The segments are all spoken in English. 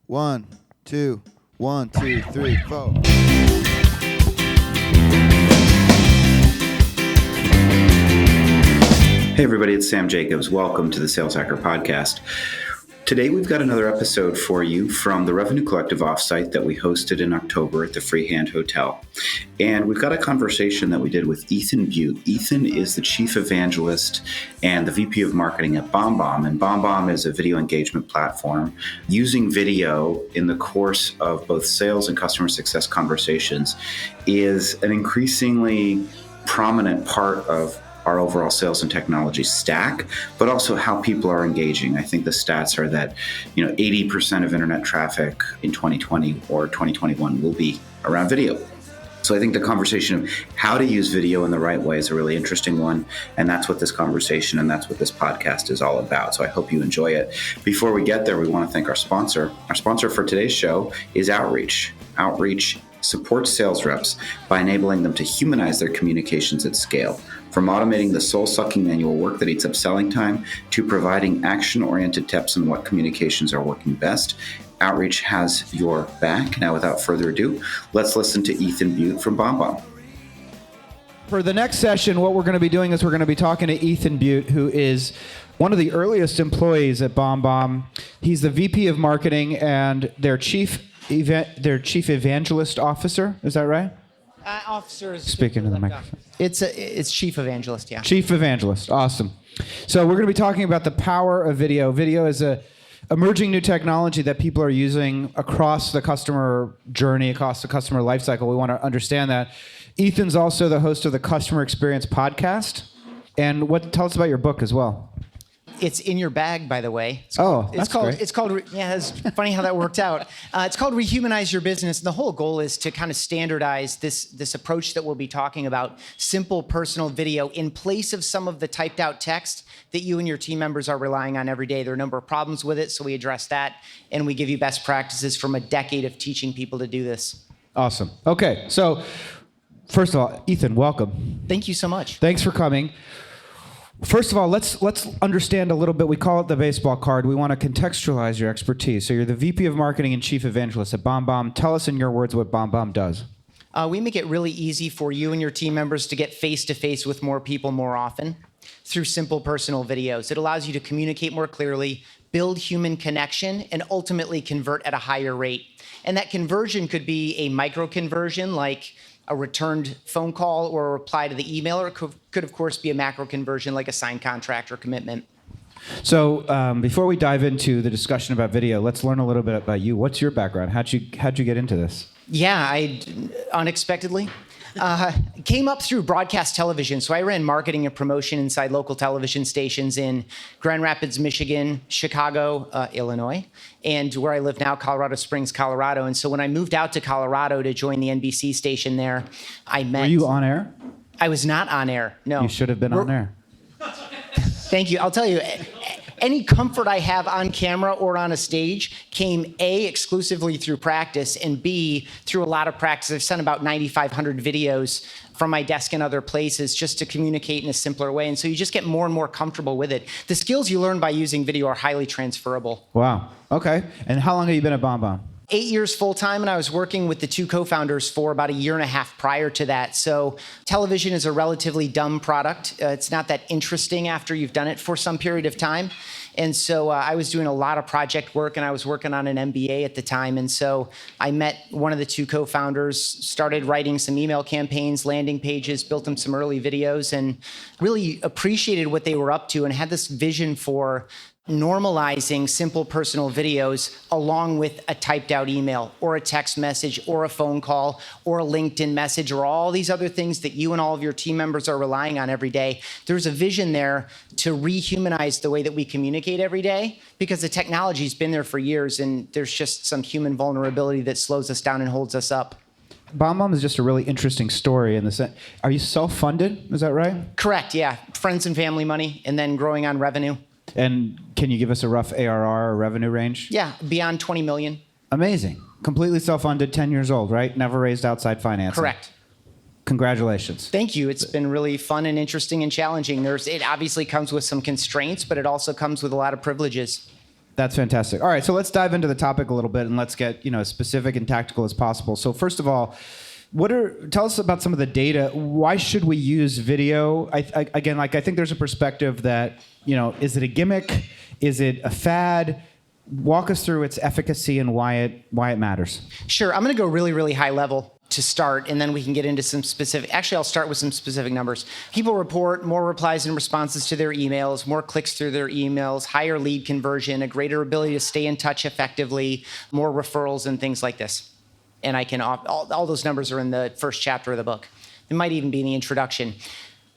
1, 2, 1, 2, 3, 4. Hey everybody, it's Sam Jacobs. Welcome to the Sales Hacker Podcast. Today we've got another episode for you from the Revenue Collective offsite that we hosted in October at the Freehand Hotel. And we've got a conversation that we did with Ethan Beute. Ethan is the Chief Evangelist and the VP of Marketing at BombBomb. And BombBomb is a video engagement platform using video in the course of both sales and customer success conversations is an increasingly prominent part of our overall sales and technology stack, but also how people are engaging. I think the stats are that 80% of internet traffic in 2020 or 2021 will be around video. So I think the conversation of how to use video in the right way is a really interesting one. And that's what this conversation and that's what this podcast is all about. So I hope you enjoy it. Before we get there, we want to thank our sponsor. Our sponsor for today's show is Outreach. Outreach supports sales reps by enabling them to humanize their communications at scale. From automating the soul-sucking manual work that eats up selling time to providing action-oriented tips on what communications are working best, Outreach has your back. Now, without further ado, let's listen to Ethan Beute from BombBomb. For the next session, what we're going to be doing is we're going to be talking to Ethan Beute, who is one of the earliest employees at BombBomb. He's the VP of Marketing and their Chief Evangelist Officer. Is that right? Officers. Speaking to the microphone. It's Chief Evangelist, yeah. Chief Evangelist, awesome. So we're going to be talking about the power of video. Video is a emerging new technology that people are using across the customer journey, across the customer lifecycle. We want to understand that. Ethan's also the host of the Customer Experience podcast. And tell us about your book as well. It's in your bag, by the way. That's great. It's called, it's funny how that worked out. It's called Rehumanize Your Business. And the whole goal is to kind of standardize this approach that we'll be talking about, simple personal video in place of some of the typed out text that you and your team members are relying on every day. There are a number of problems with it, so we address that. And we give you best practices from a decade of teaching people to do this. Awesome. Okay, so first of all, Ethan, welcome. Thank you so much. Thanks for coming. First of all, let's understand a little bit. We call it the baseball card. We want to contextualize your expertise. So you're the VP of Marketing and Chief Evangelist at BombBomb. Tell us in your words what BombBomb does. We make it really easy for you and your team members to get face-to-face with more people more often through simple personal videos. It allows you to communicate more clearly, build human connection, and ultimately convert at a higher rate. And that conversion could be a micro-conversion like a returned phone call or a reply to the email, or it could of course be a macro conversion like a signed contract or commitment. So before we dive into the discussion about video, let's learn a little bit about you. What's your background? How'd you get into this? Yeah, I unexpectedly came up through broadcast television. So I ran marketing and promotion inside local television stations in Grand Rapids, Michigan, Chicago, Illinois, and where I live now, Colorado Springs, Colorado. And so when I moved out to Colorado to join the NBC station there, I met... Were you on air? I was not on air, no. You should have been on air. Thank you. I'll tell you, any comfort I have on camera or on a stage came A, exclusively through practice, and B, through a lot of practice. I've sent about 9,500 videos from my desk and other places just to communicate in a simpler way. And so you just get more and more comfortable with it. The skills you learn by using video are highly transferable. Wow. Okay. And how long have you been at BombBomb? 8 years full-time, and I was working with the two co-founders for about a year and a half prior to that. So television is a relatively dumb product. It's not that interesting after you've done it for some period of time. And so I was doing a lot of project work, and I was working on an MBA at the time. And so I met one of the two co-founders, started writing some email campaigns, landing pages, built them some early videos, and really appreciated what they were up to and had this vision for normalizing simple personal videos along with a typed out email or a text message or a phone call or a LinkedIn message or all these other things that you and all of your team members are relying on every day. There's a vision there to rehumanize the way that we communicate every day because the technology's been there for years and there's just some human vulnerability that slows us down and holds us up. BombBomb is just a really interesting story in the sense. Are you self-funded? Is that right? Correct, yeah. Friends and family money and then growing on revenue. And can you give us a rough ARR or revenue range? Yeah, beyond 20 million. Amazing. Completely self-funded, 10 years old, right? Never raised outside financing. Correct. Congratulations. Thank you. It's been really fun and interesting and challenging. It obviously comes with some constraints, but it also comes with a lot of privileges. That's fantastic. All right, so let's dive into the topic a little bit and let's get as specific and tactical as possible. So first of all, tell us about some of the data. Why should we use video? I think there's a perspective that is it a gimmick? Is it a fad? Walk us through its efficacy and why it matters. Sure, I'm going to go really, really high level to start, and then we can get into some specific. Actually, I'll start with some specific numbers. People report more replies and responses to their emails, more clicks through their emails, higher lead conversion, a greater ability to stay in touch effectively, more referrals, and things like this. And all those numbers are in the first chapter of the book. It might even be in the introduction.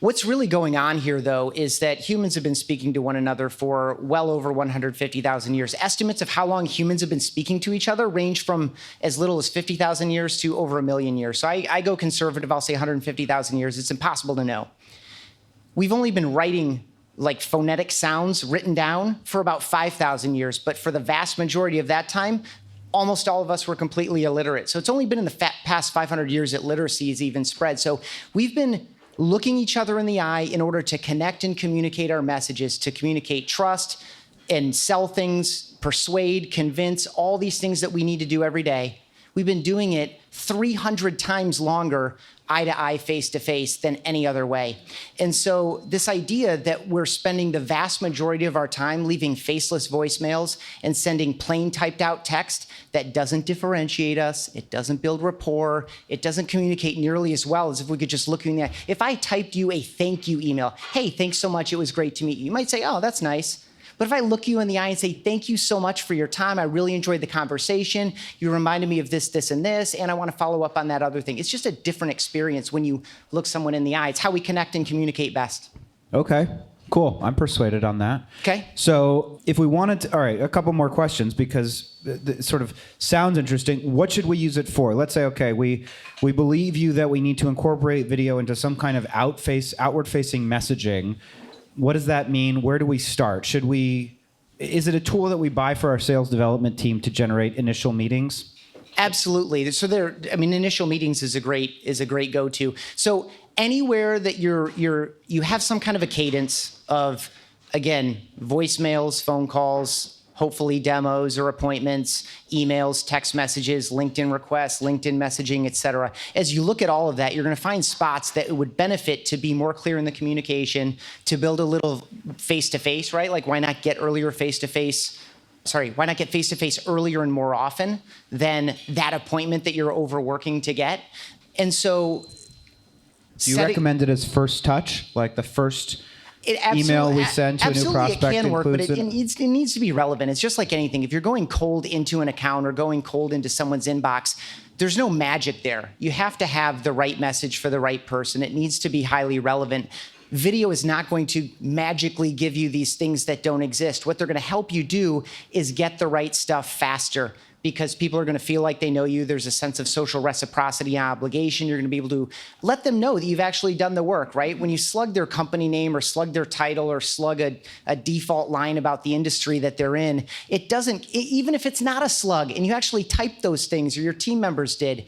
What's really going on here, though, is that humans have been speaking to one another for well over 150,000 years. Estimates of how long humans have been speaking to each other range from as little as 50,000 years to over 1 million years. So I go conservative, I'll say 150,000 years. It's impossible to know. We've only been writing like phonetic sounds written down for about 5,000 years, but for the vast majority of that time, almost all of us were completely illiterate. So it's only been in the past 500 years that literacy has even spread. So we've been looking each other in the eye in order to connect and communicate our messages, to communicate trust and sell things, persuade, convince, all these things that we need to do every day. We've been doing it 300 times longer, eye to eye, face to face, than any other way. And so this idea that we're spending the vast majority of our time leaving faceless voicemails and sending plain typed out text that doesn't differentiate us, it doesn't build rapport, it doesn't communicate nearly as well as if we could just look you in the eye. If I typed you a thank you email, hey, thanks so much, it was great to meet you, you might say, oh, that's nice. But if I look you in the eye and say, thank you so much for your time, I really enjoyed the conversation, you reminded me of this, this, and this, and I want to follow up on that other thing. It's just a different experience when you look someone in the eye. It's how we connect and communicate best. Okay, cool. I'm persuaded on that. Okay. So if we wanted to, all right, a couple more questions because it sort of sounds interesting. What should we use it for? Let's say, okay, we believe you that we need to incorporate video into some kind of outward-facing messaging. What does that mean? Where do we start? Is it a tool that we buy for our sales development team to generate initial meetings? Absolutely. So initial meetings is a great go-to. So anywhere that you have some kind of a cadence of, again, voicemails, phone calls, hopefully demos or appointments, emails, text messages, LinkedIn requests, LinkedIn messaging, et cetera. As you look at all of that, you're going to find spots that it would benefit to be more clear in the communication, to build a little face-to-face, right? Like why not get face-to-face earlier and more often than that appointment that you're overworking to get? And so do you recommend it as first touch, like the first email we send to a new prospect? It can work, but it needs to be relevant. It's just like anything. If you're going cold into an account or going cold into someone's inbox, there's no magic there. You have to have the right message for the right person. It needs to be highly relevant. Video is not going to magically give you these things that don't exist. What they're going to help you do is get the right stuff faster, because people are going to feel like they know you. There's a sense of social reciprocity and obligation. You're going to be able to let them know that you've actually done the work, right? When you slug their company name or slug their title or slug a default line about the industry that they're in, it doesn't, even if it's not a slug and you actually typed those things or your team members did,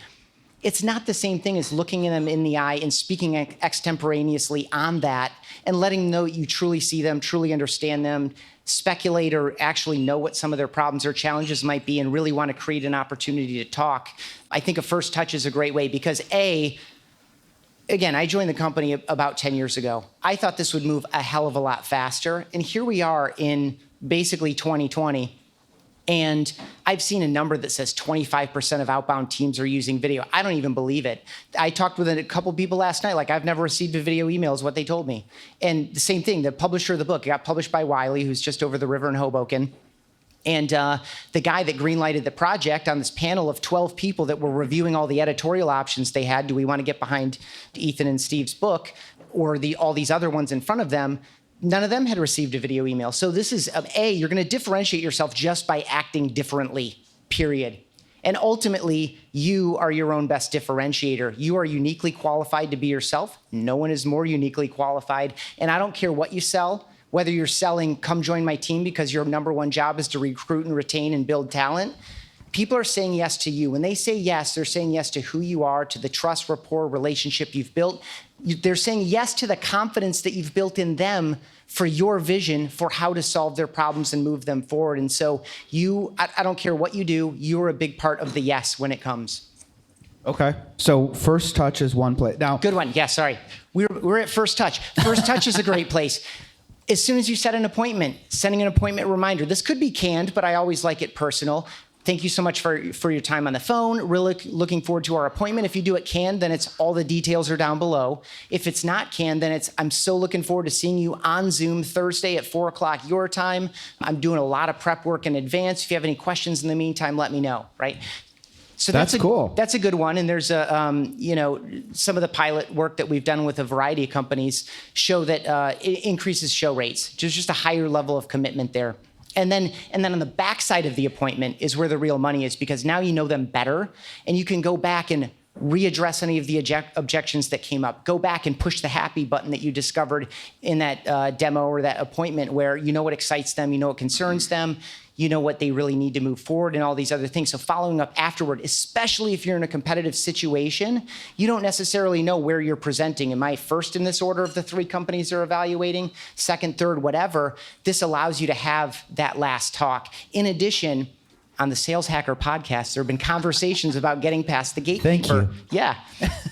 it's not the same thing as looking them in the eye and speaking extemporaneously on that and letting them know you truly see them, truly understand them, speculate or actually know what some of their problems or challenges might be and really want to create an opportunity to talk. I think a first touch is a great way because again, I joined the company about 10 years ago. I thought this would move a hell of a lot faster. And here we are in basically 2020. And I've seen a number that says 25% of outbound teams are using video. I don't even believe it. I talked with a couple people last night, like I've never received a video email is what they told me. And the same thing, the publisher of the book, it got published by Wiley, who's just over the river in Hoboken. And the guy that greenlighted the project on this panel of 12 people that were reviewing all the editorial options they had, do we want to get behind Ethan and Steve's book or all these other ones in front of them? None of them had received a video email. So this is, you're going to differentiate yourself just by acting differently, period. And ultimately, you are your own best differentiator. You are uniquely qualified to be yourself. No one is more uniquely qualified. And I don't care what you sell, whether you're selling, come join my team because your number one job is to recruit and retain and build talent. People are saying yes to you. When they say yes, they're saying yes to who you are, to the trust, rapport, relationship you've built. They're saying yes to the confidence that you've built in them for your vision for how to solve their problems and move them forward. And so I don't care what you do, you're a big part of the yes when it comes. Okay. So first touch is one place. Now, Good one. Yeah, sorry. We're at First Touch. First Touch is a great place. As soon as you set an appointment, sending an appointment reminder. This could be canned, but I always like it personal. Thank you so much for your time on the phone. Really looking forward to our appointment. If you do it canned, then it's all the details are down below. If it's not canned, then I'm so looking forward to seeing you on Zoom Thursday at 4 o'clock your time. I'm doing a lot of prep work in advance. If you have any questions in the meantime, let me know, right? So that's cool. That's a good one. And there's some of the pilot work that we've done with a variety of companies show that it increases show rates. There's just a higher level of commitment there. And then on the backside of the appointment is where the real money is, because now you know them better and you can go back and readdress any of the objections that came up. Go back and push the happy button that you discovered in that demo or that appointment, where you know what excites them, you know what concerns them, you know what they really need to move forward and all these other things. So following up afterward, especially if you're in a competitive situation, you don't necessarily know where you're presenting. Am I first in this order of the 3 companies they're evaluating, second, third, whatever? This allows you to have that last talk. In addition, on the Sales Hacker podcast, there have been conversations about getting past the gatekeeper. Thank you. Yeah,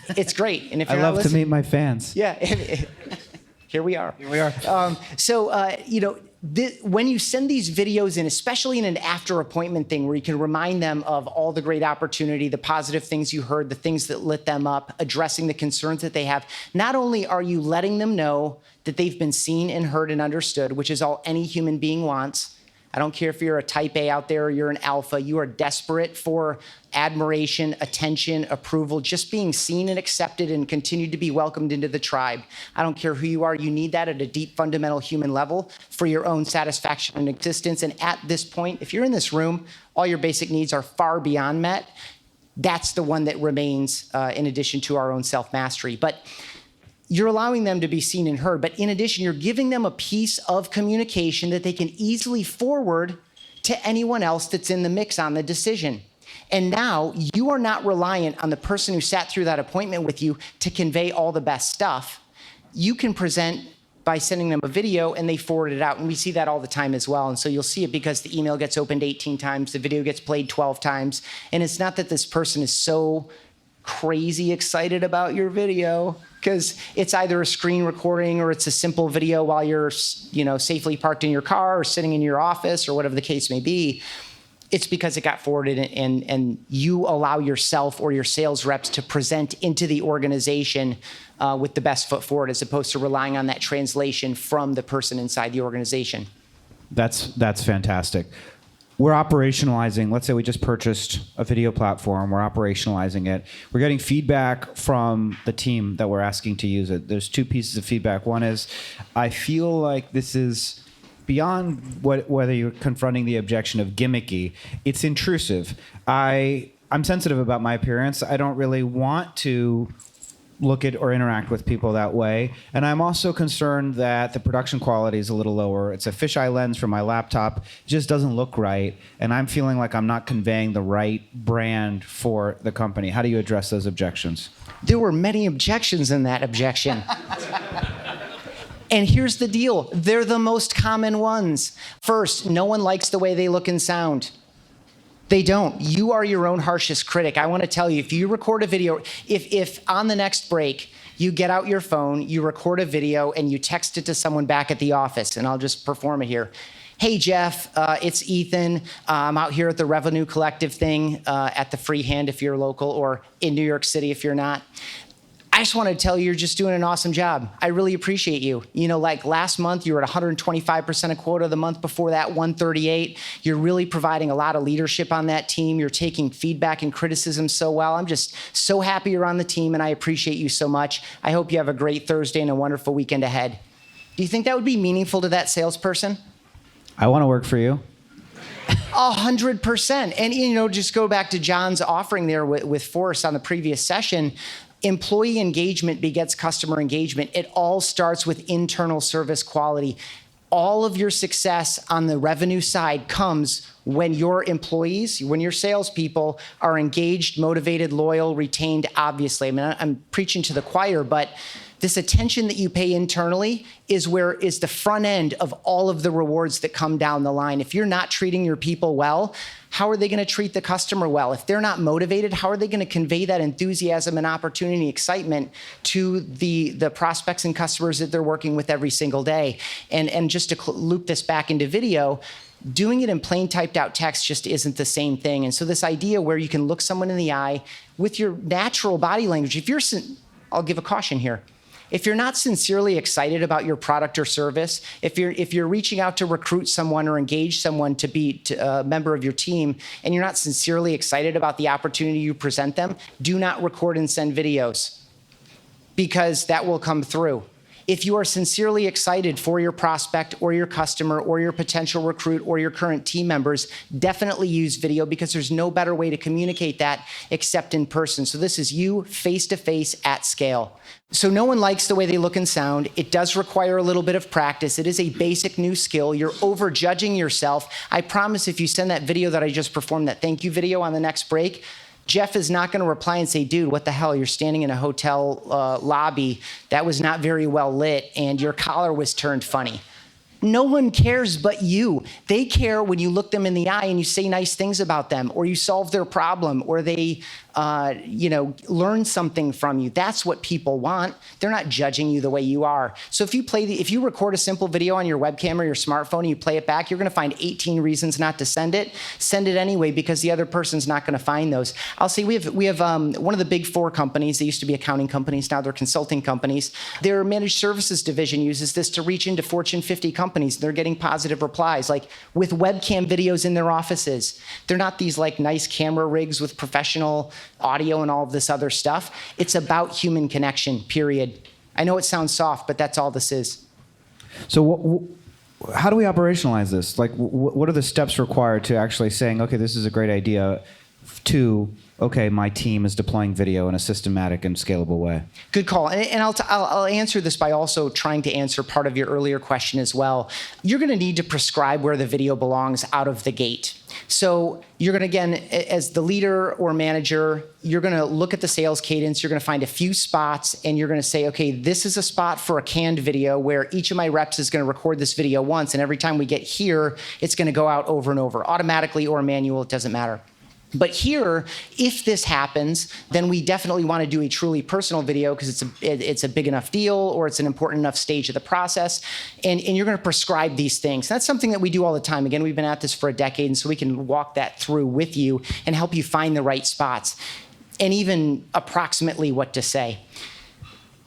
it's great. And if you're I love to meet my fans. Yeah, here we are. Here we are. When you send these videos in, especially in an after appointment thing where you can remind them of all the great opportunity, the positive things you heard, the things that lit them up, addressing the concerns that they have, not only are you letting them know that they've been seen and heard and understood, which is all any human being wants. I don't care if you're a type A out there or you're an alpha, you are desperate for admiration, attention, approval, just being seen and accepted and continued to be welcomed into the tribe. I don't care who you are, you need that at a deep fundamental human level for your own satisfaction and existence. And at this point, if you're in this room, all your basic needs are far beyond met. That's the one that remains in addition to our own self-mastery. But you're allowing them to be seen and heard, but in addition, you're giving them a piece of communication that they can easily forward to anyone else that's in the mix on the decision. And now you are not reliant on the person who sat through that appointment with you to convey all the best stuff. You can present by sending them a video and they forward it out. And we see that all the time as well. And so you'll see it because the email gets opened 18 times, the video gets played 12 times. And it's not that this person is so crazy excited about your video, because it's either a screen recording or it's a simple video while you're, safely parked in your car or sitting in your office or whatever the case may be. It's because it got forwarded and you allow yourself or your sales reps to present into the organization with the best foot forward, as opposed to relying on that translation from the person inside the organization. That's fantastic. We're operationalizing. Let's say we just purchased a video platform. We're operationalizing it. We're getting feedback from the team that we're asking to use it. There's 2 pieces of feedback. One is, I feel like this is beyond whether you're confronting the objection of gimmicky. It's intrusive. I'm sensitive about my appearance. I don't really want to look at or interact with people that way. And I'm also concerned that the production quality is a little lower. It's a fisheye lens from my laptop. It just doesn't look right. And I'm feeling like I'm not conveying the right brand for the company. How do you address those objections? There were many objections in that objection. And here's the deal. They're the most common ones. First, no one likes the way they look and sound. They don't. You are your own harshest critic. I want to tell you, if you record a video, if on the next break, you get out your phone, you record a video, and you text it to someone back at the office, and I'll just perform it here. Hey, Jeff, it's Ethan. I'm out here at the Revenue Collective thing at the Freehand if you're local, or in New York City if you're not. I just want to tell you, you're just doing an awesome job. I really appreciate you. Like last month, you were at 125% of quota. The month before that, 138. You're really providing a lot of leadership on that team. You're taking feedback and criticism so well. I'm just so happy you're on the team, and I appreciate you so much. I hope you have a great Thursday and a wonderful weekend ahead. Do you think that would be meaningful to that salesperson? I want to work for you. 100%. And, just go back to John's offering there with Forrest on the previous session. Employee engagement begets customer engagement. It all starts with internal service quality. All of your success on the revenue side comes when your employees, when your salespeople are engaged, motivated, loyal, retained, obviously. I mean, I'm preaching to the choir, but This attention that you pay internally is the front end of all of the rewards that come down the line. If you're not treating your people well, how are they going to treat the customer well? If they're not motivated, how are they going to convey that enthusiasm and opportunity and excitement to the prospects and customers that they're working with every single day? And just to loop this back into video, doing it in plain typed out text just isn't the same thing. And so this idea where you can look someone in the eye with your natural body language, I'll give a caution here. If you're not sincerely excited about your product or service, if you're reaching out to recruit someone or engage someone to be a member of your team, and you're not sincerely excited about the opportunity you present them, do not record and send videos, because that will come through. If you are sincerely excited for your prospect or your customer or your potential recruit or your current team members, definitely use video, because there's no better way to communicate that except in person. So this is you face-to-face at scale. So no one likes the way they look and sound. It does require a little bit of practice. It is a basic new skill. You're over-judging yourself. I promise if you send that video that I just performed, that thank you video on the next break, Jeff is not going to reply and say, dude, what the hell? You're standing in a hotel lobby. That was not very well lit, and your collar was turned funny. No one cares but you. They care when you look them in the eye and you say nice things about them, or you solve their problem, or they learn something from you. That's what people want. They're not judging you the way you are. So if you record a simple video on your webcam or your smartphone and you play it back, you're going to find 18 reasons not to send it. Send it anyway, because the other person's not going to find those. I'll say we have one of the big four companies. They used to be accounting companies. Now they're consulting companies. Their managed services division uses this to reach into Fortune 50 companies. They're getting positive replies, like with webcam videos in their offices. They're not these like nice camera rigs with professional audio and all of this other stuff. It's about human connection, period. I know it sounds soft, but that's all this is. So how do we operationalize this? Like, what are the steps required to actually saying, okay, this is a great idea, to, okay, my team is deploying video in a systematic and scalable way? Good call. And I'll answer this by also trying to answer part of your earlier question as well. You're going to need to prescribe where the video belongs out of the gate. So you're going to, again, as the leader or manager, you're going to look at the sales cadence. You're going to find a few spots, and you're going to say, okay, this is a spot for a canned video where each of my reps is going to record this video once, and every time we get here, it's going to go out over and over, automatically or manual, it doesn't matter. But here, if this happens, then we definitely want to do a truly personal video, because it's a big enough deal, or it's an important enough stage of the process, and you're going to prescribe these things. That's something that we do all the time. Again, we've been at this for a decade, and so we can walk that through with you and help you find the right spots and even approximately what to say.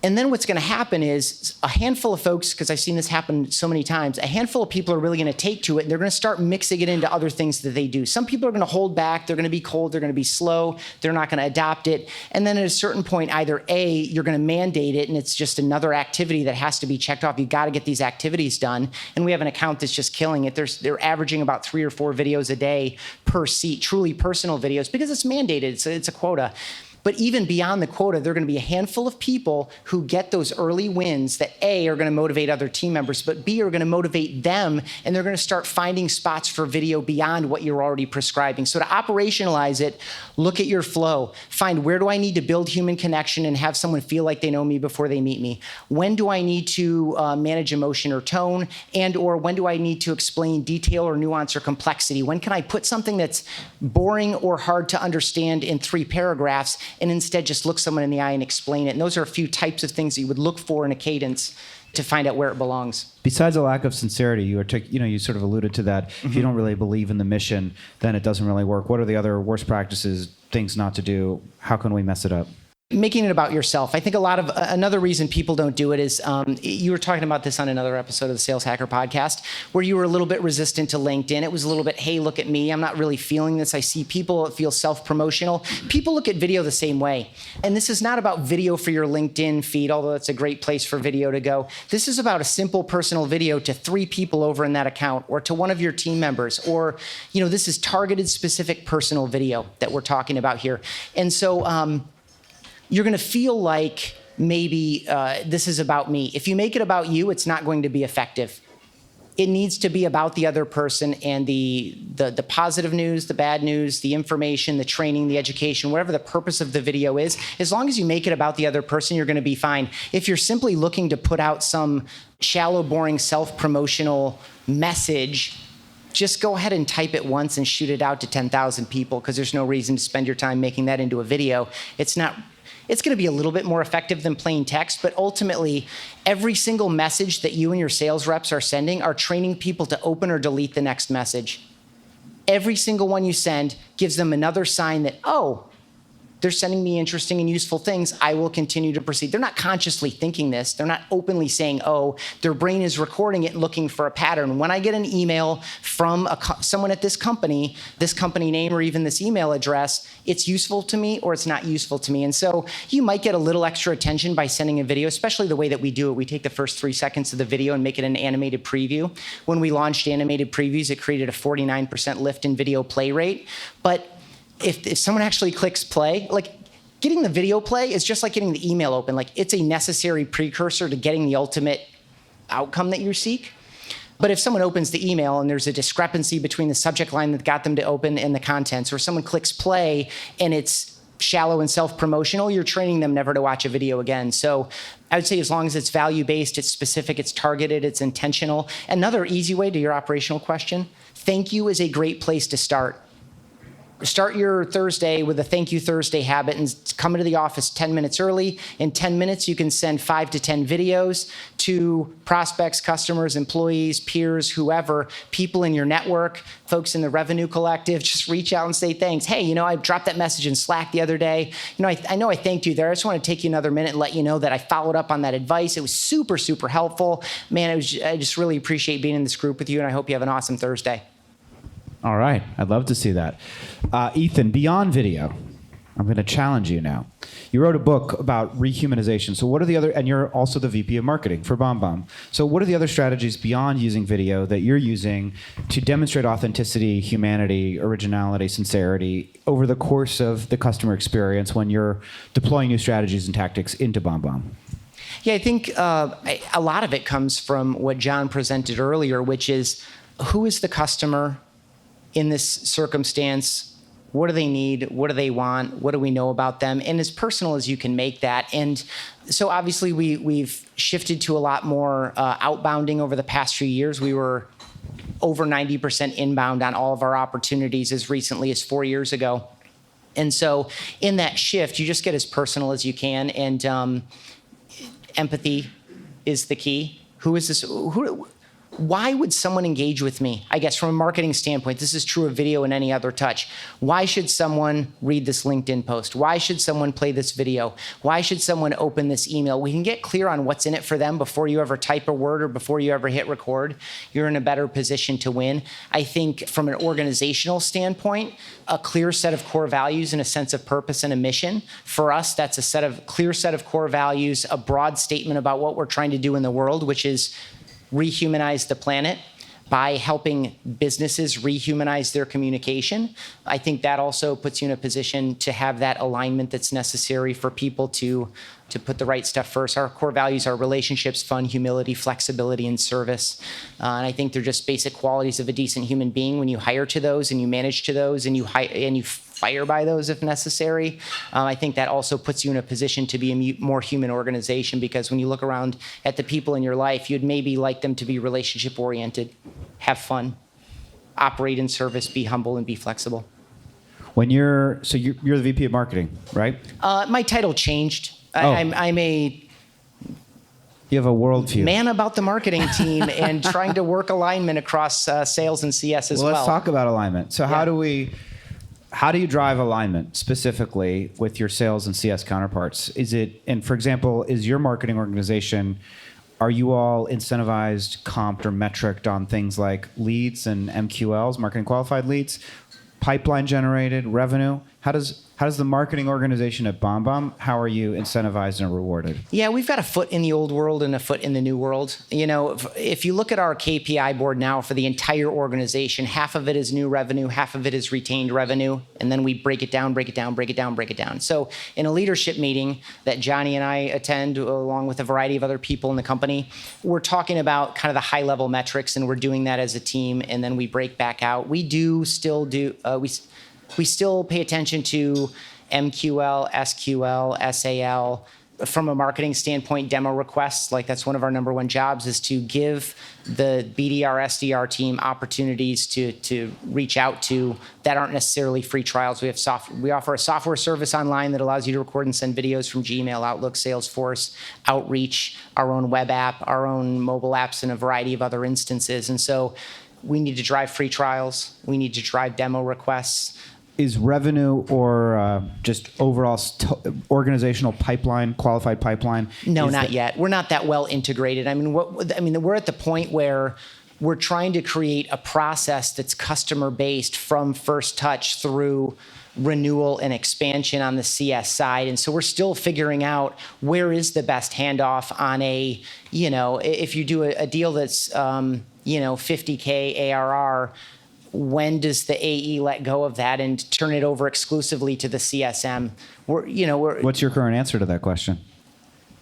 And then what's going to happen is a handful of folks, because I've seen this happen so many times, a handful of people are really going to take to it, and they're going to start mixing it into other things that they do. Some people are going to hold back. They're going to be cold. They're going to be slow. They're not going to adopt it. And then at a certain point, either A, you're going to mandate it, and it's just another activity that has to be checked off. You've got to get these activities done. And we have an account that's just killing it. They're averaging about 3 or 4 videos a day per seat, truly personal videos, because it's mandated. It's a quota. But even beyond the quota, there are going to be a handful of people who get those early wins that A, are going to motivate other team members, but B, are going to motivate them, and they're going to start finding spots for video beyond what you're already prescribing. So to operationalize it, look at your flow. Find, where do I need to build human connection and have someone feel like they know me before they meet me? When do I need to manage emotion or tone? And or when do I need to explain detail or nuance or complexity? When can I put something that's boring or hard to understand in 3 paragraphs and instead just look someone in the eye and explain it? And those are a few types of things that you would look for in a cadence to find out where it belongs. Besides a lack of sincerity, you sort of alluded to that. If you don't really believe in the mission, then it doesn't really work. What are the other worst practices, things not to do? How can we mess it up? Making it about yourself. I think another reason people don't do it is, you were talking about this on another episode of the Sales Hacker podcast, where you were a little bit resistant to LinkedIn. It was a little bit, hey, look at me. I'm not really feeling this. I see people that feel self-promotional. People look at video the same way. And this is not about video for your LinkedIn feed, although it's a great place for video to go. This is about a simple personal video to 3 people over in that account, or to one of your team members, or, this is targeted specific personal video that we're talking about here. And so, you're going to feel like maybe this is about me. If you make it about you, it's not going to be effective. it needs to be about the other person and the positive news, the bad news, the information, the training, the education, whatever the purpose of the video is. As long as you make it about the other person, you're going to be fine. If you're simply looking to put out some shallow, boring, self-promotional message, just go ahead and type it once and shoot it out to 10,000 people, because there's no reason to spend your time making that into a video. It's going to be a little bit more effective than plain text, but ultimately, every single message that you and your sales reps are sending are training people to open or delete the next message. Every single one you send gives them another sign that, oh, they're sending me interesting and useful things. I will continue to proceed. They're not consciously thinking this. They're not openly saying, oh, their brain is recording it and looking for a pattern. When I get an email from someone at this company name, or even this email address, it's useful to me or it's not useful to me. And so you might get a little extra attention by sending a video, especially the way that we do it. We take the first 3 seconds of the video and make it an animated preview. When we launched animated previews, it created a 49% lift in video play rate. But if someone actually clicks play, like getting the video play is just like getting the email open. Like it's a necessary precursor to getting the ultimate outcome that you seek. But if someone opens the email and there's a discrepancy between the subject line that got them to open and the contents, or someone clicks play and it's shallow and self-promotional, you're training them never to watch a video again. So I would say as long as it's value-based, it's specific, it's targeted, it's intentional. Another easy way to your operational question, thank you is a great place to start. Start your Thursday with a Thank You Thursday habit and come into the office 10 minutes early. In 10 minutes, you can send 5 to 10 videos to prospects, customers, employees, peers, whoever, people in your network, folks in the Revenue Collective. Just reach out and say thanks. Hey, I dropped that message in Slack the other day. I know I thanked you there. I just want to take you another minute and let you know that I followed up on that advice. It was super, super helpful. Man, I just really appreciate being in this group with you, and I hope you have an awesome Thursday. All right. I'd love to see that. Ethan, beyond video, I'm going to challenge you now. You wrote a book about rehumanization. So what are the other, and you're also the VP of marketing for BombBomb. So what are the other strategies beyond using video that you're using to demonstrate authenticity, humanity, originality, sincerity over the course of the customer experience when you're deploying new strategies and tactics into BombBomb? Yeah, I think a lot of it comes from what John presented earlier, which is who is the customer in this circumstance? What do they need? What do they want? What do we know about them? And as personal as you can make that. And so obviously we've shifted to a lot more outbounding over the past few years. We were over 90% inbound on all of our opportunities as recently as 4 years ago. And so in that shift, you just get as personal as you can. And empathy is the key. Who is this? Why would someone engage with me? I guess from a marketing standpoint, this is true of video and any other touch. Why should someone read this LinkedIn post? Why should someone play this video? Why should someone open this email? We can get clear on what's in it for them before you ever type a word or before you ever hit record. You're in a better position to win. I think from an organizational standpoint, a clear set of core values and a sense of purpose and a mission. For us, that's a clear set of core values, a broad statement about what we're trying to do in the world, which is rehumanize the planet by helping businesses rehumanize their communication. I think that also puts you in a position to have that alignment that's necessary for people to put the right stuff first. Our core values are relationships, fun, humility, flexibility, and service. And I think they're just basic qualities of a decent human being. When you hire to those and you manage to those and you fire by those if necessary, I think that also puts you in a position to be a more human organization, because when you look around at the people in your life, you'd maybe like them to be relationship oriented, have fun, operate in service, be humble, and be flexible. You're the VP of marketing, right? My title changed. Oh. You have a worldview. Man about the marketing team and trying to work alignment across sales and CS as well. Let's talk about alignment. So how do you drive alignment specifically with your sales and CS counterparts? For example, is your marketing organization, are you all incentivized, comped, or metriced on things like leads and MQLs, marketing qualified leads, pipeline generated, revenue? How does the marketing organization at BombBomb, how are you incentivized and rewarded? Yeah, we've got a foot in the old world and a foot in the new world. If you look at our KPI board now for the entire organization, half of it is new revenue, half of it is retained revenue, and then we break it down. So in a leadership meeting that Johnny and I attend, along with a variety of other people in the company, we're talking about kind of the high-level metrics, and we're doing that as a team, and then we break back out. We still pay attention to MQL, SQL, SAL. From a marketing standpoint, demo requests, like that's one of our number one jobs, is to give the BDR, SDR team opportunities to reach out to that aren't necessarily free trials. We offer a software service online that allows you to record and send videos from Gmail, Outlook, Salesforce, Outreach, our own web app, our own mobile apps, and a variety of other instances. And so we need to drive free trials. We need to drive demo requests. Is revenue or just overall organizational pipeline, qualified pipeline? No, not yet. We're not that well integrated. We're at the point where we're trying to create a process that's customer-based from first touch through renewal and expansion on the CS side. And so we're still figuring out where is the best handoff on if you do a deal that's, 50K ARR, when does the AE let go of that and turn it over exclusively to the CSM? What's your current answer to that question?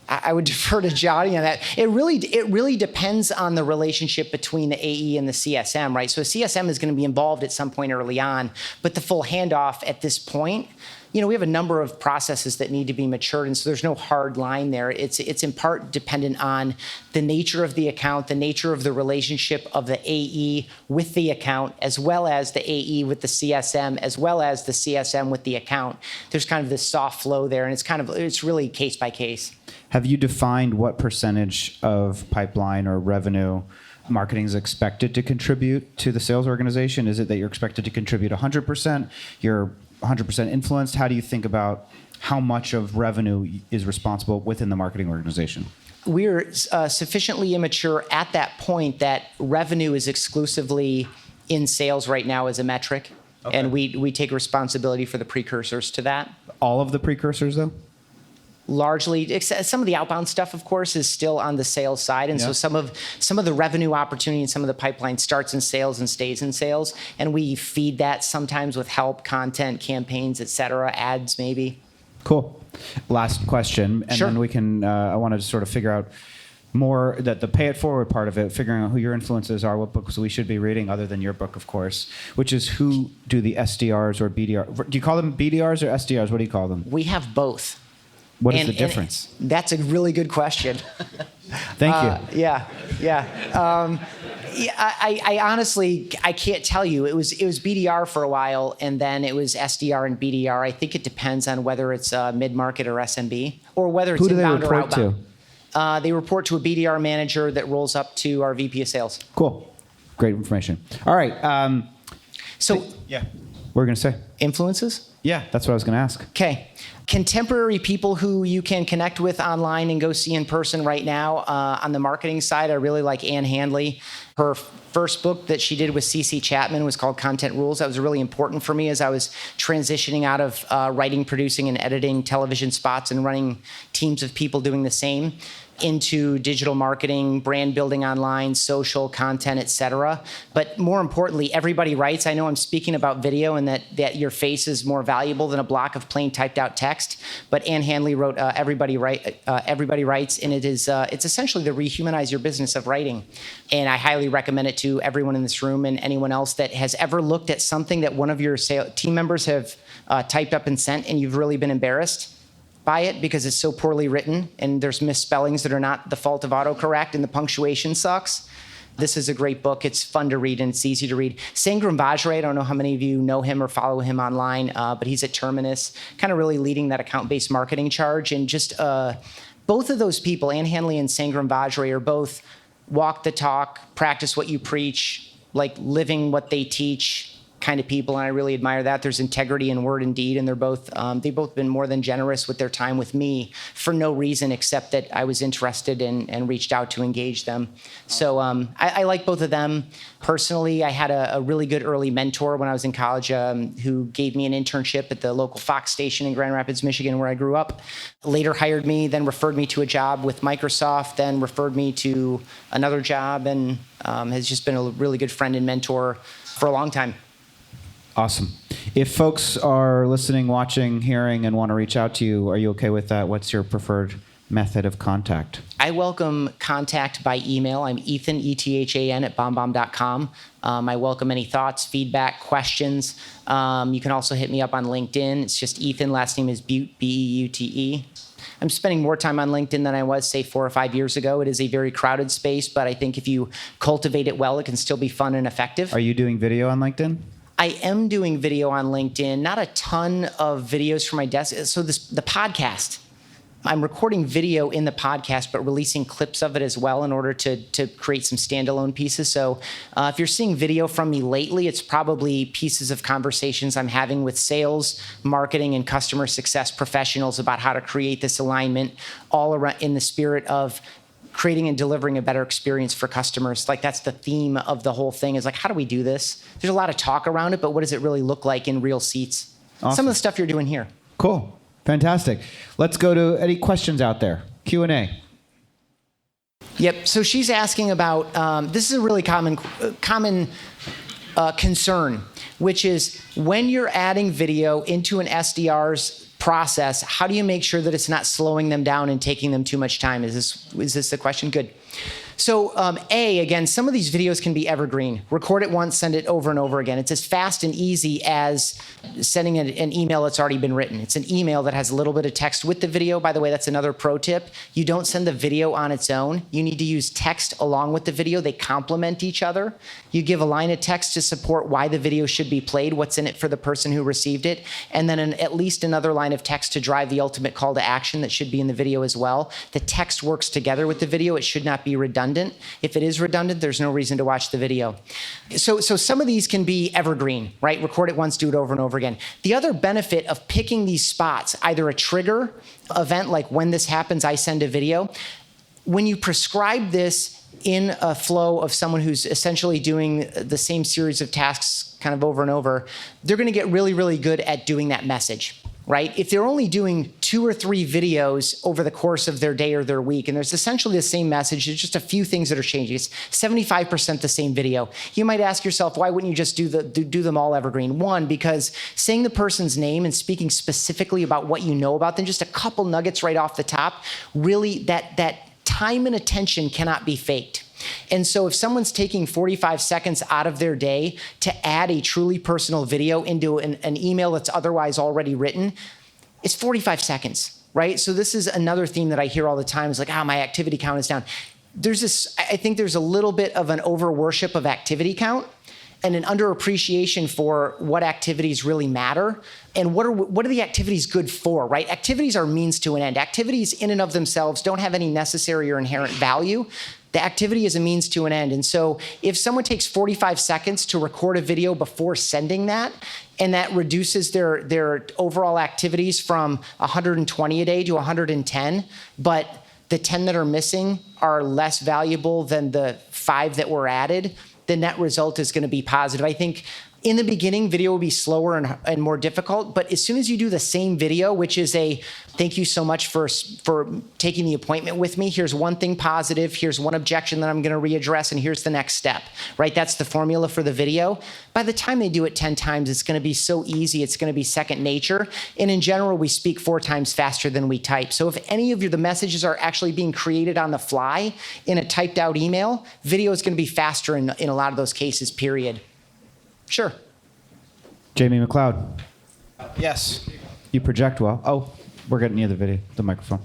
I would defer to Johnny on that. It really depends on the relationship between the AE and the CSM, right? So a CSM is going to be involved at some point early on, but the full handoff at this point, we have a number of processes that need to be matured, and so there's no hard line there. It's in part dependent on the nature of the account, the nature of the relationship of the AE with the account, as well as the AE with the CSM, as well as the CSM with the account. There's kind of this soft flow there, and it's really case by case. Have you defined what percentage of pipeline or revenue marketing is expected to contribute to the sales organization? Is it that you're expected to contribute 100%? You're 100% influenced? How do you think about how much of revenue is responsible within the marketing organization? We're sufficiently immature at that point that revenue is exclusively in sales right now as a metric. Okay. And we take responsibility for the precursors to that. All of the precursors, though? Largely, some of the outbound stuff, of course, is still on the sales side, and so some of the revenue opportunity and some of the pipeline starts in sales and stays in sales, and we feed that sometimes with help, content, campaigns, et cetera, ads maybe. Cool. Last question, and then we can. I want to sort of figure out more that the pay it forward part of it, figuring out who your influences are, what books we should be reading, other than your book, of course, which is who do the SDRs or BDRs? Do you call them BDRs or SDRs? What do you call them? We have both. What is the difference? That's a really good question. Thank you. Yeah. I honestly, I can't tell you. It was BDR for a while, and then it was SDR and BDR. I think it depends on whether it's mid-market or SMB, or whether it's inbound or outbound. Who do they report to? They report to a BDR manager that rolls up to our VP of sales. Cool. Great information. All right. So, yeah. What were you going to say? Influences? Yeah, that's what I was going to ask. Okay. Contemporary people who you can connect with online and go see in person right now. On the marketing side, I really like Ann Handley. Her first book that she did with CC Chapman was called Content Rules. That was really important for me as I was transitioning out of writing, producing, and editing television spots and running teams of people doing the same into digital marketing, brand building online, social content, et cetera. But more importantly, Everybody Writes. I know I'm speaking about video and that your face is more valuable than a block of plain typed out text. But Ann Handley wrote Everybody Writes, and it's essentially the Rehumanize Your Business of writing. And I highly recommend it to everyone in this room and anyone else that has ever looked at something that one of your team members have typed up and sent, and you've really been embarrassed by it because it's so poorly written and there's misspellings that are not the fault of autocorrect and the punctuation sucks. This is a great book. It's fun to read and it's easy to read. Sangram Vajre, I don't know how many of you know him or follow him online, but he's at Terminus, kind of really leading that account-based marketing charge. And just both of those people, Ann Handley and Sangram Vajre, are both walk the talk, practice what you preach, like living what they teach, kind of people, and I really admire that. There's integrity in word and deed, and they've both been more than generous with their time with me for no reason except that I was interested and reached out to engage them. So I like both of them. Personally, I had a really good early mentor when I was in college who gave me an internship at the local Fox station in Grand Rapids, Michigan, where I grew up. Later hired me, then referred me to a job with Microsoft, then referred me to another job, and has just been a really good friend and mentor for a long time. Awesome. If folks are listening, watching, hearing, and want to reach out to you, are you okay with that? What's your preferred method of contact? I welcome contact by email. I'm Ethan, E-T-H-A-N, at BombBomb.com. I welcome any thoughts, feedback, questions. You can also hit me up on LinkedIn. It's just Ethan. Last name is Beute, B-E-U-T-E. I'm spending more time on LinkedIn than I was, say, 4 or 5 years ago. It is a very crowded space, but I think if you cultivate it well, it can still be fun and effective. Are you doing video on LinkedIn? I am doing video on LinkedIn, not a ton of videos from my desk. So the podcast, I'm recording video in the podcast, but releasing clips of it as well in order to create some standalone pieces. So if you're seeing video from me lately, it's probably pieces of conversations I'm having with sales, marketing, and customer success professionals about how to create this alignment all around in the spirit of creating and delivering a better experience for customers. Like, that's the theme of the whole thing, is like, how do we do this? There's a lot of talk around it, but what does it really look like in real seats? Awesome. Some of the stuff you're doing here. Cool. Fantastic. Let's go to any questions out there. Q&A. Yep. So she's asking about, this is a really common concern, which is when you're adding video into an SDR's process, how do you make sure that it's not slowing them down and taking them too much time? Is this the question? Good. So again, some of these videos can be evergreen. Record it once, send it over and over again. It's as fast and easy as sending an email that's already been written. It's an email that has a little bit of text with the video. By the way, that's another pro tip. You don't send the video on its own. You need to use text along with the video. They complement each other. You give a line of text to support why the video should be played, what's in it for the person who received it, and then at least another line of text to drive the ultimate call to action that should be in the video as well. The text works together with the video. It should not be redundant. If it is redundant, there's no reason to watch the video. So some of these can be evergreen, right? Record it once, do it over and over again. The other benefit of picking these spots, either a trigger event, like when this happens, I send a video. When you prescribe this in a flow of someone who's essentially doing the same series of tasks kind of over and over, they're going to get really, really good at doing that message. Right? If they're only doing 2 or 3 videos over the course of their day or their week, and there's essentially the same message, there's just a few things that are changing. It's 75% the same video. You might ask yourself, why wouldn't you just do them all evergreen? One, because saying the person's name and speaking specifically about what you know about them, just a couple nuggets right off the top, really that time and attention cannot be faked. And so if someone's taking 45 seconds out of their day to add a truly personal video into an email that's otherwise already written, it's 45 seconds, right? So this is another theme that I hear all the time, is like, my activity count is down. I think there's a little bit of an over-worship of activity count and an underappreciation for what activities really matter and what are the activities good for, right? Activities are means to an end. Activities in and of themselves don't have any necessary or inherent value. The activity is a means to an end. And so if someone takes 45 seconds to record a video before sending that, and that reduces their overall activities from 120 a day to 110, but the 10 that are missing are less valuable than the 5 that were added, the net result is going to be positive. I think in the beginning, video will be slower and more difficult, but as soon as you do the same video, which is a thank you so much for taking the appointment with me, here's one thing positive, here's one objection that I'm going to readdress, and here's the next step, right? That's the formula for the video. By the time they do it 10 times, it's going to be so easy, it's going to be second nature, and in general, we speak 4 times faster than we type. So if any of the messages are actually being created on the fly in a typed out email, video is going to be faster in a lot of those cases, period. Sure. Jamie McLeod. Yes. You project well. Oh, we're getting near the microphone.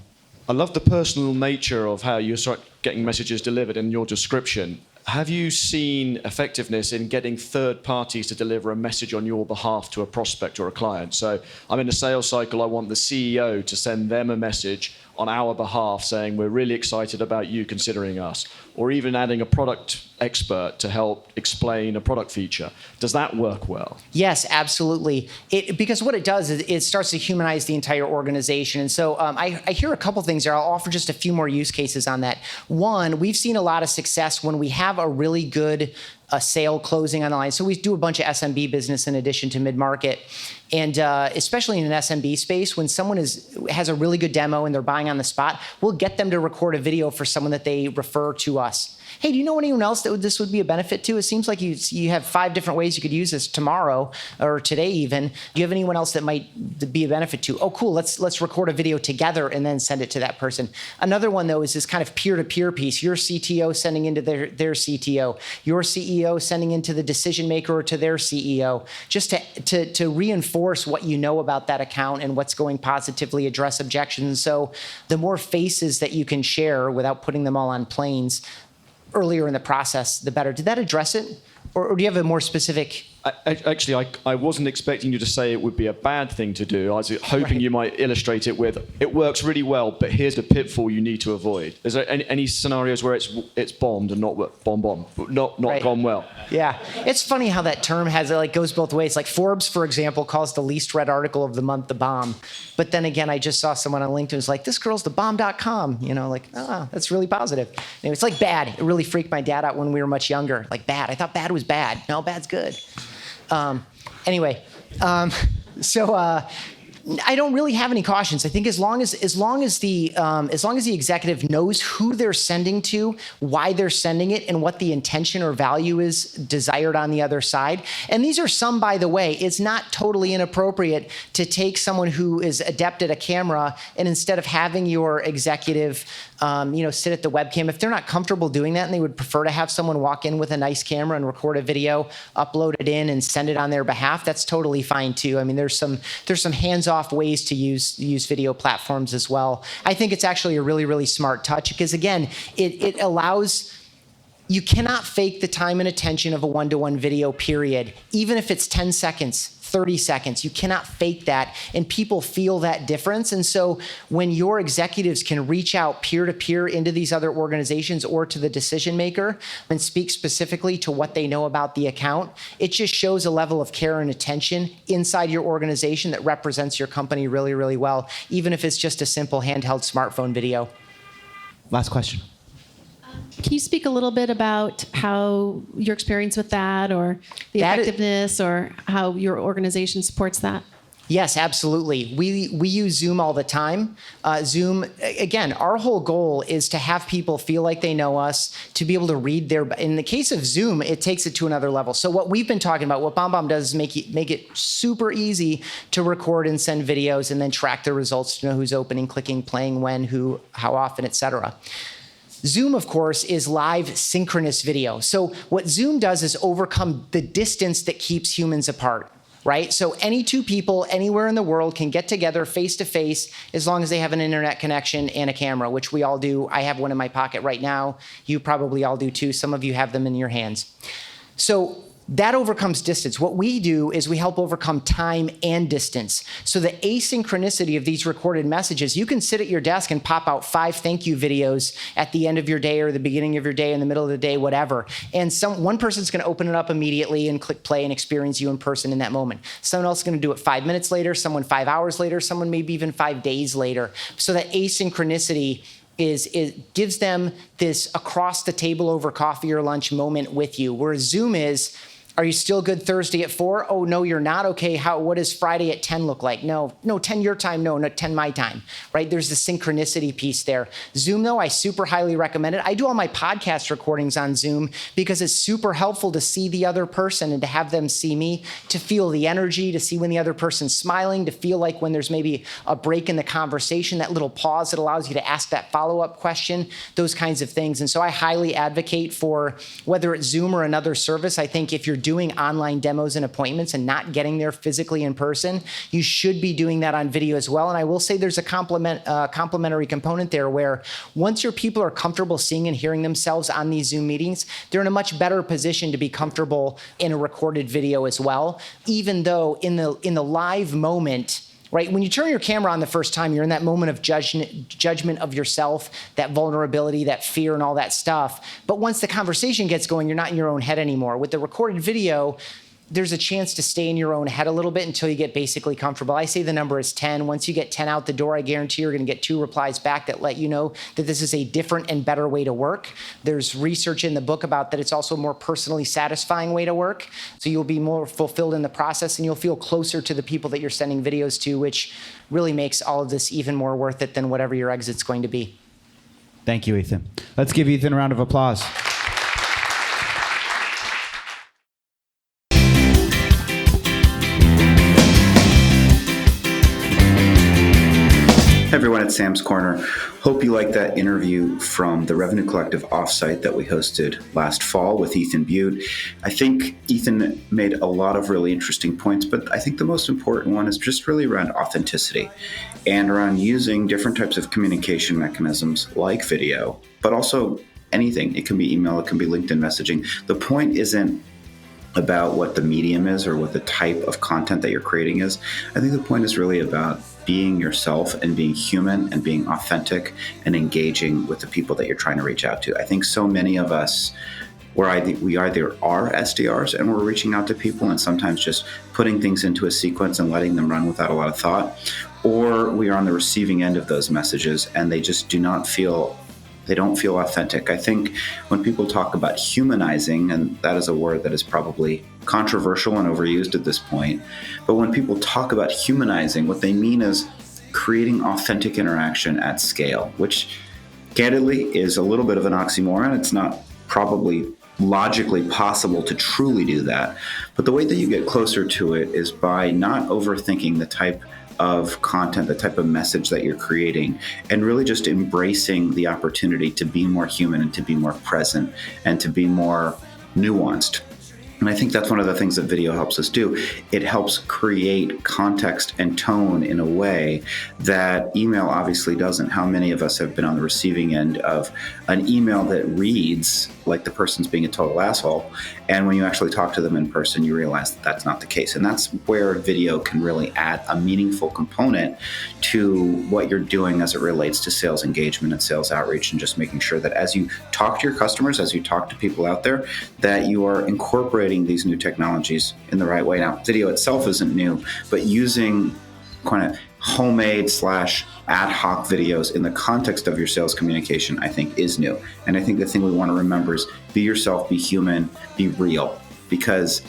I love the personal nature of how you start getting messages delivered in your description. Have you seen effectiveness in getting third parties to deliver a message on your behalf to a prospect or a client? So I'm in a sales cycle, I want the CEO to send them a message on our behalf saying we're really excited about you considering us, or even adding a product expert to help explain a product feature. Does that work well? Yes, absolutely. Because what it does is it starts to humanize the entire organization. And so I hear a couple things there. I'll offer just a few more use cases on that. One, we've seen a lot of success when we have a really good sale closing on the line. So we do a bunch of SMB business in addition to mid-market. And especially in an SMB space, when someone has a really good demo and they're buying on the spot, we'll get them to record a video for someone that they refer to us. Hey, do you know anyone else that this would be a benefit to? It seems like you have 5 different ways you could use this tomorrow or today even. Do you have anyone else that might be a benefit to? Oh, cool. Let's record a video together and then send it to that person. Another one, though, is this kind of peer-to-peer piece. Your CTO sending into their CTO. Your CEO sending into the decision maker or to their CEO. Just to reinforce what you know about that account and what's going positively, address objections. So the more faces that you can share without putting them all on planes earlier in the process, the better. Did that address it? Or do you have a more specific? Actually, I wasn't expecting you to say it would be a bad thing to do. I was hoping you might illustrate it with, it works really well, but here's the pitfall you need to avoid. Is there any scenarios where it's bombed and not not Right. gone well? Yeah. It's funny how that term goes both ways. Like Forbes, for example, calls the least read article of the month the bomb. But then again, I just saw someone on LinkedIn who's like, this girl's the bomb.com. That's really positive. Anyway, it's like bad. It really freaked my dad out when we were much younger. Like bad. I thought bad was bad. No, bad's good. I don't really have any cautions. I think as long as the executive knows who they're sending to, why they're sending it, and what the intention or value is desired on the other side. And these are some, by the way, it's not totally inappropriate to take someone who is adept at a camera and instead of having your executive sit at the webcam, if they're not comfortable doing that and they would prefer to have someone walk in with a nice camera and record a video, upload it in and send it on their behalf, that's totally fine too. I mean, there's some hands-off ways to use video platforms as well. I think it's actually a really, really smart touch because again, it allows, you cannot fake the time and attention of a one-to-one video, period. Even if it's 10 seconds, 30 seconds. You cannot fake that, and people feel that difference. And so when your executives can reach out peer-to-peer into these other organizations or to the decision maker and speak specifically to what they know about the account, it just shows a level of care and attention inside your organization that represents your company really, really well, even if it's just a simple handheld smartphone video. Last question. Can you speak a little bit about how your experience with that or the effectiveness or how your organization supports that? Yes, absolutely. We use Zoom all the time. Zoom, again, our whole goal is to have people feel like they know us, to be able to read in the case of Zoom, it takes it to another level. So what we've been talking about, what BombBomb does is make it super easy to record and send videos and then track the results to know who's opening, clicking, playing when, who, how often, etc. Zoom, of course, is live synchronous video. So what Zoom does is overcome the distance that keeps humans apart, right? So any two people anywhere in the world can get together face to face as long as they have an internet connection and a camera, which we all do. I have one in my pocket right now. You probably all do too. Some of you have them in your hands. So that overcomes distance. What we do is we help overcome time and distance. So the asynchronicity of these recorded messages, you can sit at your desk and pop out 5 thank you videos at the end of your day or the beginning of your day, in the middle of the day, whatever. And one person's going to open it up immediately and click play and experience you in person in that moment. Someone else is going to do it 5 minutes later, someone 5 hours later, someone maybe even 5 days later. So that asynchronicity gives them this across the table over coffee or lunch moment with you, whereas Zoom is, are you still good Thursday at 4? Oh, no, you're not. Okay, what does Friday at 10 look like? No, 10 your time. No, 10 my time, right? There's the synchronicity piece there. Zoom, though, I super highly recommend it. I do all my podcast recordings on Zoom because it's super helpful to see the other person and to have them see me, to feel the energy, to see when the other person's smiling, to feel like when there's maybe a break in the conversation, that little pause that allows you to ask that follow-up question, those kinds of things. And so I highly advocate for whether it's Zoom or another service. I think if you're doing online demos and appointments and not getting there physically in person, you should be doing that on video as well. And I will say there's a complementary component there where once your people are comfortable seeing and hearing themselves on these Zoom meetings, they're in a much better position to be comfortable in a recorded video as well, even though in the live moment, right? When you turn your camera on the first time, you're in that moment of judgment of yourself, that vulnerability, that fear, and all that stuff. But once the conversation gets going, you're not in your own head anymore. With the recorded video, there's a chance to stay in your own head a little bit until you get basically comfortable. I say the number is 10. Once you get 10 out the door, I guarantee you're going to get 2 replies back that let you know that this is a different and better way to work. There's research in the book about that it's also a more personally satisfying way to work. So you'll be more fulfilled in the process and you'll feel closer to the people that you're sending videos to, which really makes all of this even more worth it than whatever your exit's going to be. Thank you, Ethan. Let's give Ethan a round of applause. Hey everyone, it's Sam's Corner. Hope you liked that interview from the Revenue Collective offsite that we hosted last fall with Ethan Beute. I think Ethan made a lot of really interesting points, but I think the most important one is just really around authenticity and around using different types of communication mechanisms like video, but also anything. It can be email, it can be LinkedIn messaging. The point isn't about what the medium is or what the type of content that you're creating is. I think the point is really about being yourself and being human and being authentic and engaging with the people that you're trying to reach out to. I think so many of us, we either are SDRs and we're reaching out to people and sometimes just putting things into a sequence and letting them run without a lot of thought, or we are on the receiving end of those messages and they just don't feel authentic. I think when people talk about humanizing, and that is a word that is probably controversial and overused at this point, but when people talk about humanizing, what they mean is creating authentic interaction at scale, which candidly is a little bit of an oxymoron. It's not probably logically possible to truly do that. But the way that you get closer to it is by not overthinking the type of content, the type of message that you're creating, and really just embracing the opportunity to be more human and to be more present and to be more nuanced. And I think that's one of the things that video helps us do. It helps create context and tone in a way that email obviously doesn't. How many of us have been on the receiving end of an email that reads like the person's being a total asshole, and when you actually talk to them in person, you realize that that's not the case. And that's where video can really add a meaningful component to what you're doing as it relates to sales engagement and sales outreach, and just making sure that as you talk to your customers, as you talk to people out there, that you are incorporating these new technologies in the right way. Now, video itself isn't new, but using kind of homemade / ad hoc videos in the context of your sales communication, I think is new. And I think the thing we want to remember is be yourself, be human, be real. Because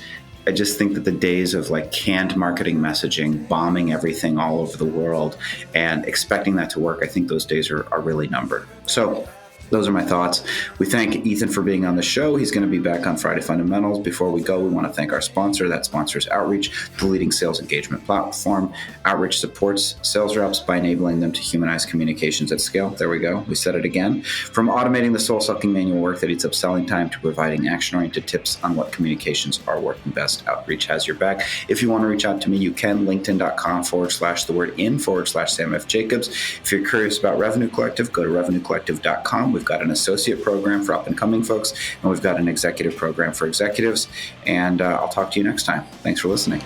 I just think that the days of like canned marketing messaging, bombing everything all over the world and expecting that to work, I think those days are really numbered. So those are my thoughts. We thank Ethan for being on the show. He's going to be back on Friday Fundamentals. Before we go, we want to thank our sponsor. That sponsor is Outreach, the leading sales engagement platform. Outreach supports sales reps by enabling them to humanize communications at scale. There we go. We said it again. From automating the soul-sucking manual work that eats up selling time to providing action-oriented tips on what communications are working best, Outreach has your back. If you want to reach out to me, you can. LinkedIn.com/Sam F. Jacobs. If you're curious about Revenue Collective, go to revenuecollective.com. We've got an associate program for up-and-coming folks, and we've got an executive program for executives. And I'll talk to you next time. Thanks for listening.